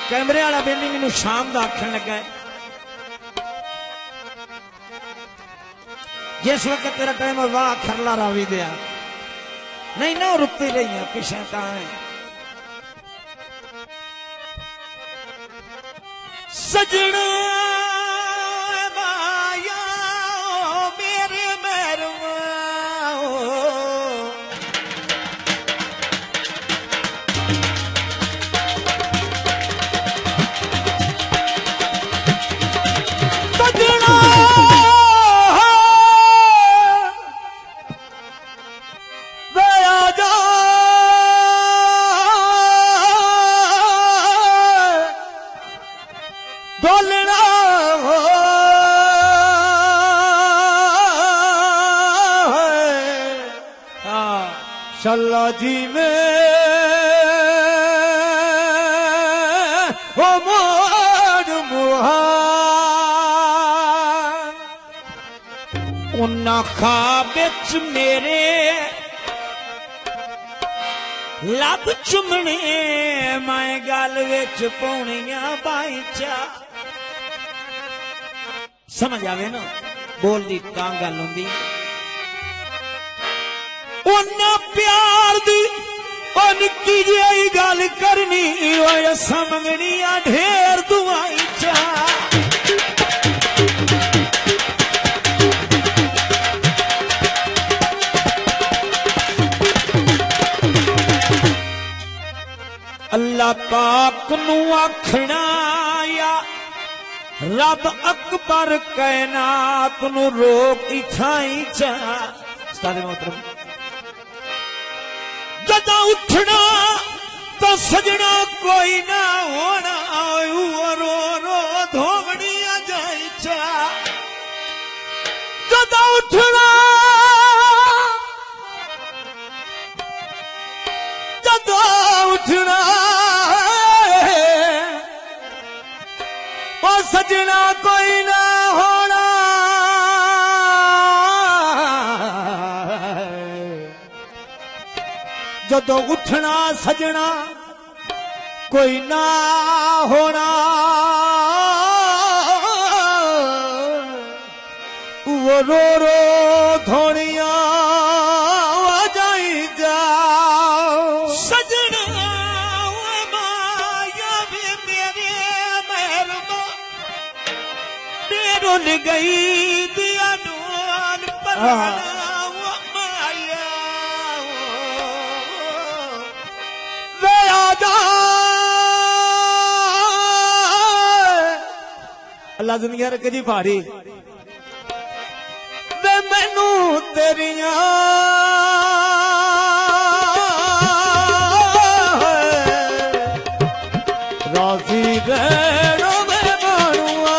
कैमरे वाला बेनी मैनू शाम का आखन लगा जिस वक्त तेरा टाइम वाह खरला रावी दिया नहीं ना रुकती रही है पिछे सजना माया मेरे मैरवा सजना दया जा बोलना शल्ला जी में ओ मोड़ मुहार उन्ना खाब विच मेरे लब चुमने मैं गल विच पौनियां बाईचा समझ आवे ना बोल दी तां गल हुंदी उन्ना प्यार दी निक्की जी गल करनी ओए समझनिया ढेर दुआई चा अल्लाह पाक नू आखना या रब अकबर कैनात नू रोक इथाई चा उस्ताद मोहतरम जदा उठना तो सजना कोई ना होना रो रो धोवड़िया जाई चा जदा उठना जदा उठना ओ सजना कोई ना होना जदों उठना सजना कोई ना होना वो रो रो धोनिया जाई जाओ सजना माया भी मेरे मेहरबा रुल गई दिया डोल पर अल्लाह दुनिया रख जी भारी वे मैनू तेरिया राजी रहनो वे मानुआ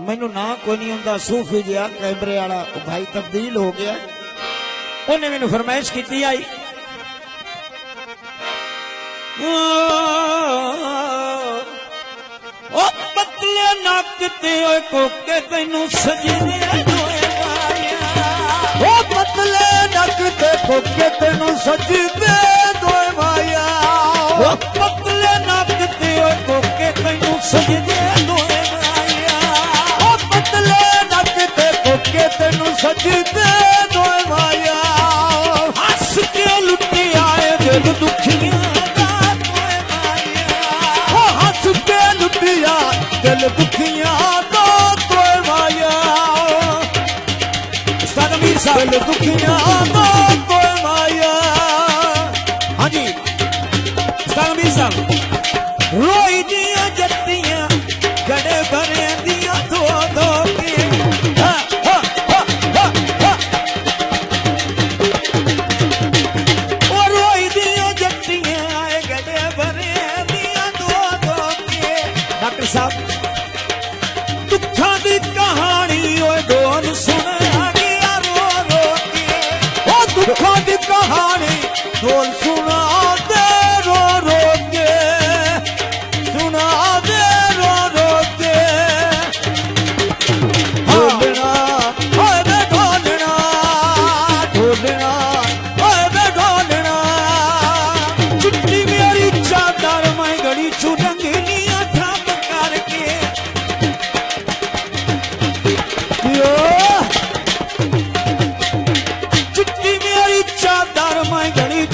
मैनू ना कोई नहीं हुंदा सूफी जिहा कैमरे वाला भाई तब्दील हो गया उन्हें मैनू फरमाइश की आई ओ पतले नक ते कोके तैनू सजदे दोए माया ओ पतले नक ते कोके तैनू सजदे दोए माया ओ पतले नक ते कोके तैनू सजदे दोए माया ओ पतले नक ते कोके तैनू सजदे दोए माया हंस के लुटे आए दिल दुखियां दिल दुखियां दो तोए माया उस्ताद अमीर साहब दिल दुखियां दो तोए माया हाँ जी उस्ताद अमीर साहब रोई दिया जट्टियां गड़े भरे दिया दो दो के और रोई दिया जट्टियां गड़े भरे दिया दो दो के डॉक्टर साहब कहानी डोल सुना गया रो रो के ओ दुखों की कहानी डोल सुना दे रो रो के सुना दे रो रो के ढोलना ढोलना ढोलना ढोलना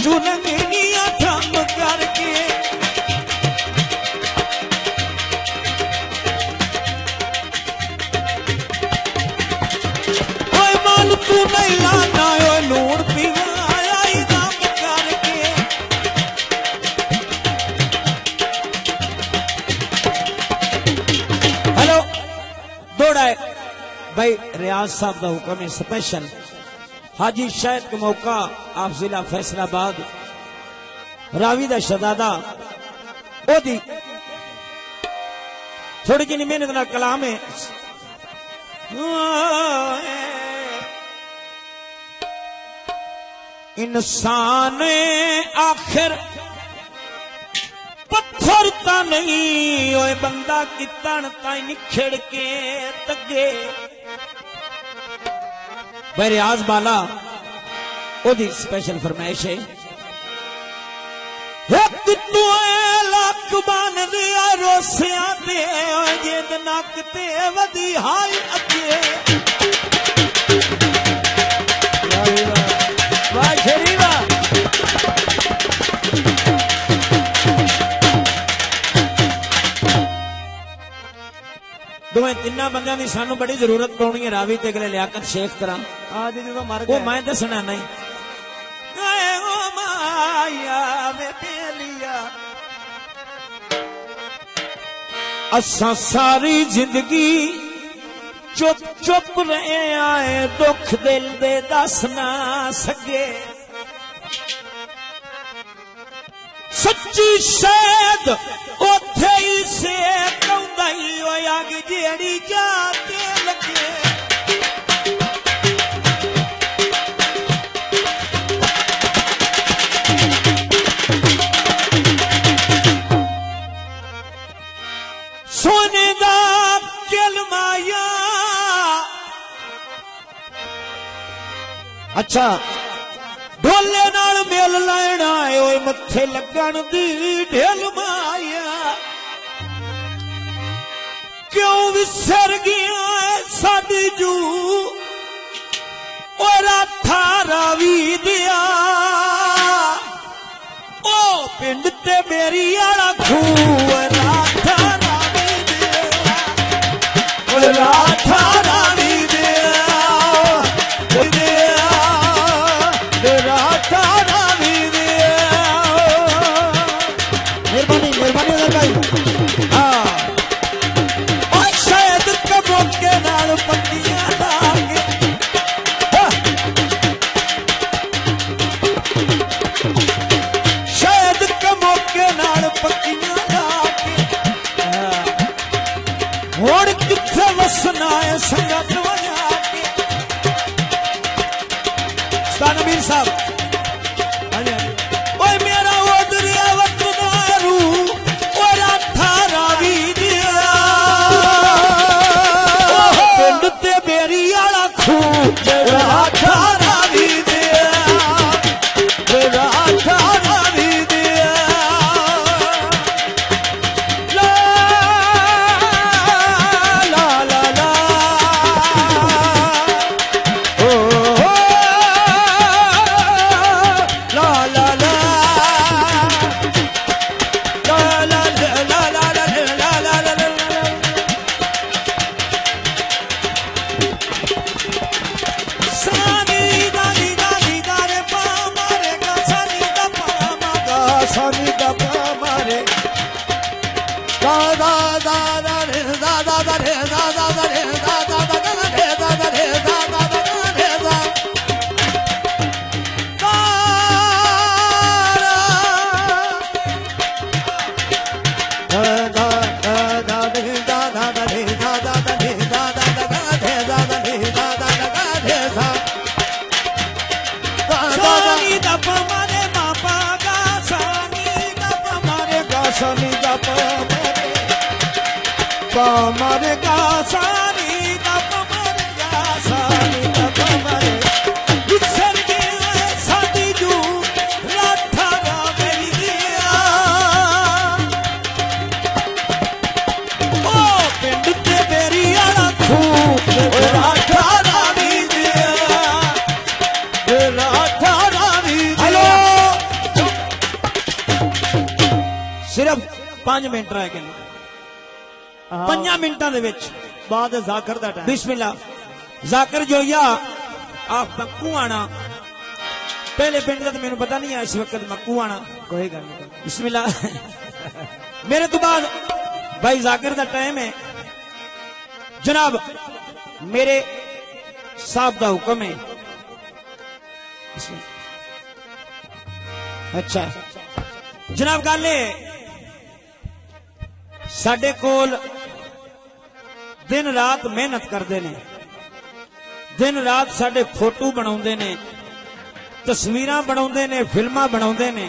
चुनंगिया थम करके ओए माल तू नहीं लाना ओए लूण पीवाया दम करके हेलो दौड़ा है भाई रियाज साहब का हुक्म है स्पेशल हाजी शायद का मौका आप जिला फैसलाबाद रावी दा शहजादा ओदी थोड़ी जी मेहनत ना कलाम है इंसान आखिर पत्थर ता नहीं ओए बंदा कितन ताई निखड़ के तगे भाई रियाज बाला ओदी स्पेशल फरमाइश है एक तू लक बन दिया रोसिया ते जेद नक ते वदी हाय अगे वाह शरीवा दोवें तिन्ना बंदियां दी सानू बड़ी जरूरत पौनी है रावी ते अगले लियाकत शेख तरह आज जो मर गया मैं दसना नहीं ओ माया वे पेलिया असा सारी जिंदगी चुप चुप रहे आए दुख दिल दे दस ना सके सच्ची शैद ओथे ही से कौंदाई अग जेड़ी जाते लगे सोने दा किलमाया अच्छा ढोले नाल मेल लेना ओए मत्थे लगन दी ढेल माया क्यों विसर गया साडी जू और रावी दिया ओ पिंड ते मेरी आला खूह राधा रावी दिया रावी मेहरबानी मेहरबानी भाई हाँ शायद कबो के नाल पत्तियां लागे शायद कबो के नाल पत्तियां लागे हुण किथे वसना है संगत वजा के नबीर साहब मरे गा सानी दप मर जा सानी दप मरे विसर गया साडी जू राठा गा मेरी दिया ओ पिंड ते मेरी आला खूब राठा रावी दिया राठा रावी हेलो 5 मिनट रह गए 5 मिनटां दे विच बाद जाकर दा टाइम बिस्मिल्लाह जाकर जोया आप मक्कू आना पहले पिंड का तो मैंने पता नहीं है इस वक्त मक्कू आना कोई गल नहीं बिस्मिल्लाह मेरे तो बाद भाई जाकिर का टाइम है जनाब मेरे साहब का हुक्म है अच्छा जनाब गल साडे कोल दिन रात मेहनत करते ने दिन रात साडे फोटो बनाउंदे ने तस्वीरां बनाउंदे ने फिल्मां बनाउंदे ने